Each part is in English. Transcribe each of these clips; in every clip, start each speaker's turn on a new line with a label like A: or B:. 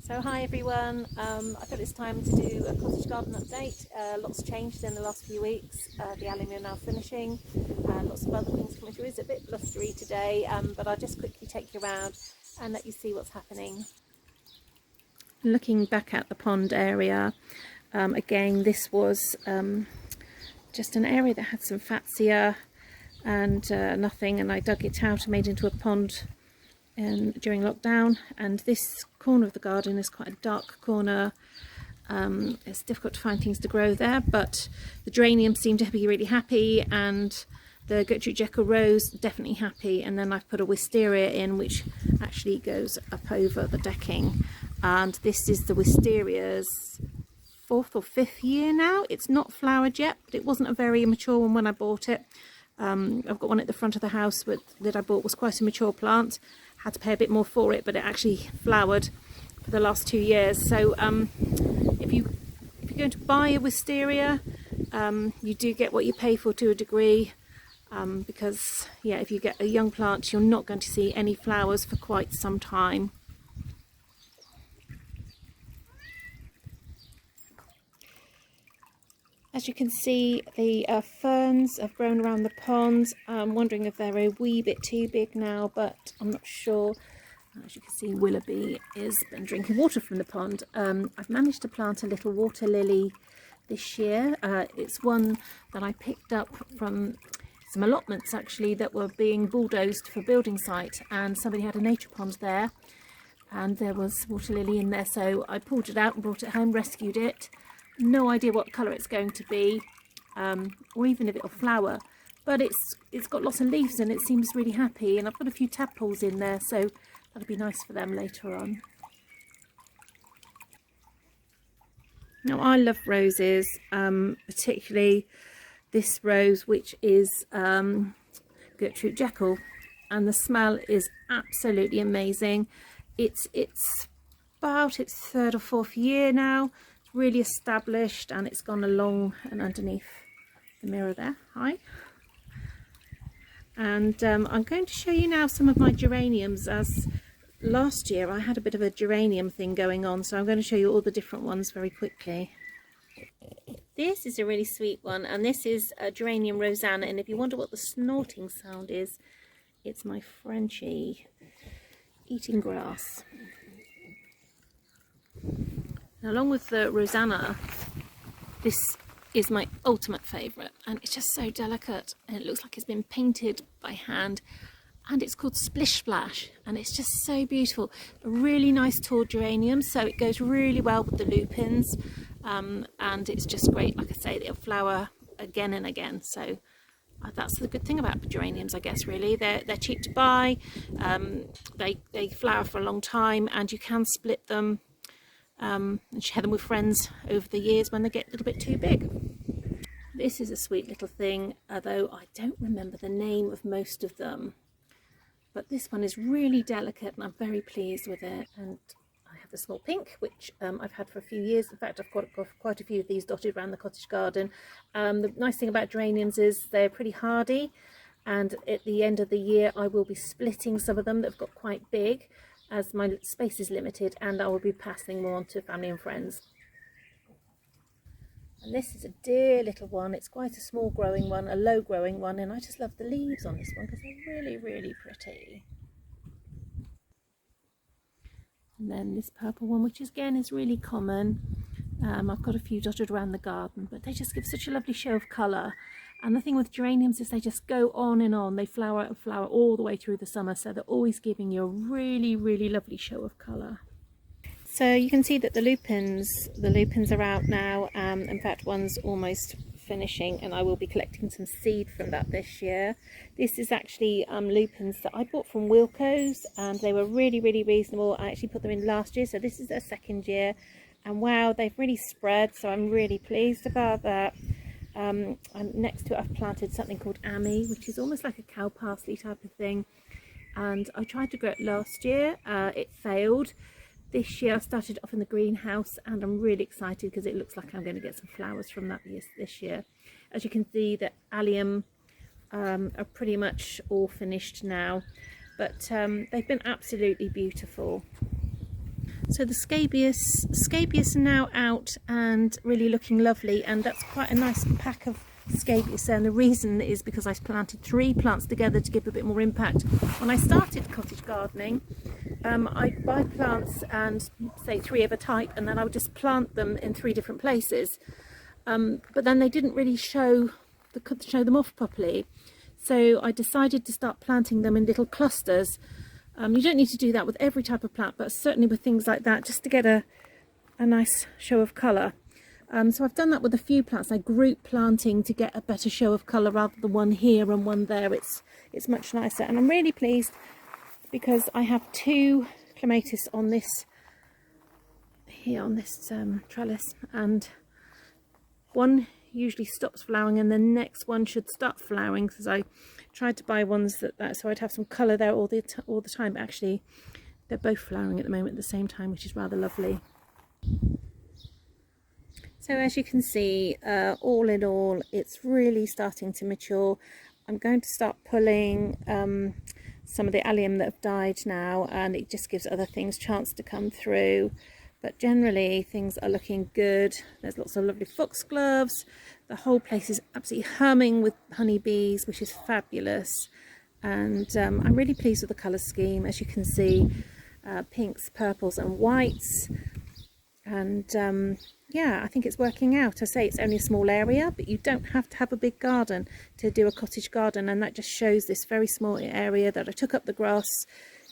A: So hi everyone, I thought it's time to do a cottage garden update. Lots changed in the last few weeks. The allium are now finishing, lots of other things coming through. It's a bit blustery today, but I'll just quickly take you around and let you see what's happening. Looking back at the pond area, again this was just an area that had some fatsia and nothing, and I dug it out and made into a pond during lockdown. And this corner of the garden is quite a dark corner. It's difficult to find things to grow there, but the geraniums seem to be really happy, and the Gertrude Jekyll rose definitely happy. And then I've put a wisteria in, which actually goes up over the decking, and this is the wisteria's 4th or 5th year now. It's not flowered yet, but it wasn't a very mature one when I bought it. I've got one at the front of the house that I bought was quite a mature plant. Had to pay a bit more for it, but it actually flowered for the last 2 years. So if you're going to buy a wisteria, you do get what you pay for to a degree, because yeah, if you get a young plant, you're not going to see any flowers for quite some time. As you can see, the ferns have grown around the pond. I'm wondering if they're a wee bit too big now, but I'm not sure. As you can see, Willoughby has been drinking water from the pond. I've managed to plant a little water lily this year. It's one that I picked up from some allotments actually that were being bulldozed for building site, and somebody had a nature pond there and there was water lily in there, so I pulled it out and brought it home, rescued it. No idea what colour it's going to be, or even if it'll flower, but it's got lots of leaves and it seems really happy, and I've got a few tadpoles in there, so that'll be nice for them later on. Now I love roses, particularly this rose, which is Gertrude Jekyll, and the smell is absolutely amazing. It's about its 3rd or 4th year now. Really established, and it's gone along and underneath the mirror there. Hi. And I'm going to show you now some of my geraniums, as last year I had a bit of a geranium thing going on, so I'm going to show you all the different ones very quickly. This is a really sweet one, and this is a Geranium Rosanna, and if you wonder what the snorting sound is, it's my Frenchie eating grass. Now, along with the Rosanna, this is my ultimate favourite, and it's just so delicate, and it looks like it's been painted by hand, and it's called Splish Splash, and it's just so beautiful. A really nice tall geranium, so it goes really well with the lupins, and it's just great. Like I say, it'll flower again and again, so that's the good thing about geraniums, I guess. Really, they're cheap to buy, they flower for a long time, and you can split them and share them with friends over the years when they get a little bit too big. This is a sweet little thing, although I don't remember the name of most of them, but this one is really delicate and I'm very pleased with it. And I have the small pink, which I've had for a few years. In fact, I've got quite a few of these dotted around the cottage garden. The nice thing about geraniums is they're pretty hardy, and at the end of the year I will be splitting some of them that have got quite big, as my space is limited, and I will be passing them on to family and friends. And this is a dear little one. It's quite a small growing one, a low growing one, and I just love the leaves on this one because they're really, really pretty. And then this purple one, which again is really common. I've got a few dotted around the garden, but they just give such a lovely show of colour. And the thing with geraniums is they just go on and on. They flower and flower all the way through the summer, so they're always giving you a really, really lovely show of colour. So you can see that the lupins are out now. In fact, one's almost finishing, and I will be collecting some seed from that this year. This is actually lupins that I bought from Wilko's, and they were really, really reasonable. I actually put them in last year, so this is their 2nd year, and wow, they've really spread, so I'm really pleased about that. And next to it I've planted something called Amy, which is almost like a cow parsley type of thing, and I tried to grow it last year. It failed. This year I started off in the greenhouse, and I'm really excited because it looks like I'm going to get some flowers from that this year. As you can see, the allium are pretty much all finished now, but they've been absolutely beautiful. So the scabious are now out and really looking lovely, and that's quite a nice pack of scabious there, and the reason is because I planted 3 plants together to give a bit more impact. When I started cottage gardening, I'd buy plants and say 3 of a type, and then I would just plant them in 3 different places, but then they didn't really show them off properly, so I decided to start planting them in little clusters. You don't need to do that with every type of plant, but certainly with things like that, just to get a nice show of colour. So I've done that with a few plants. I group planting to get a better show of colour rather than one here and one there. It's much nicer, and I'm really pleased because I have 2 clematis on this trellis, and one usually stops flowering and the next one should start flowering, because I tried to buy ones that so I'd have some colour there all the time, but actually they're both flowering at the moment at the same time, which is rather lovely. So as you can see, all in all, it's really starting to mature. I'm going to start pulling some of the allium that have died now, and it just gives other things a chance to come through. But generally things are looking good. There's lots of lovely foxgloves. The whole place is absolutely humming with honeybees, which is fabulous. And I'm really pleased with the colour scheme. As you can see, pinks, purples and whites. And yeah, I think it's working out. I say it's only a small area, but you don't have to have a big garden to do a cottage garden. And that just shows this very small area that I took up the grass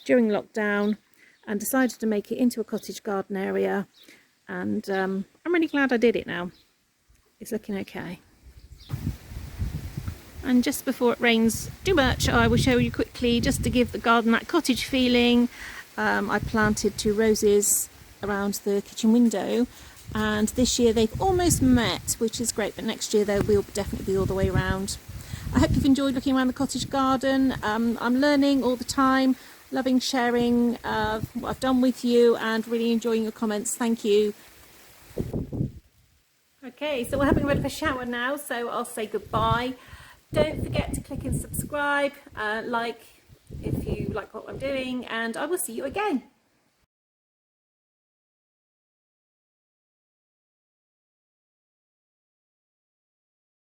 A: during lockdown and decided to make it into a cottage garden area, and I'm really glad I did it now. It's looking okay. And just before it rains too much, I will show you quickly, just to give the garden that cottage feeling. I planted 2 roses around the kitchen window, and this year they've almost met, which is great, but next year they will definitely be all the way around. I hope you've enjoyed looking around the cottage garden. I'm learning all the time, loving sharing what I've done with you, and really enjoying your comments. Thank you. Okay, so we're having a bit of a shower now, so I'll say goodbye. Don't forget to click and subscribe, like if you like what I'm doing, and I will see you again.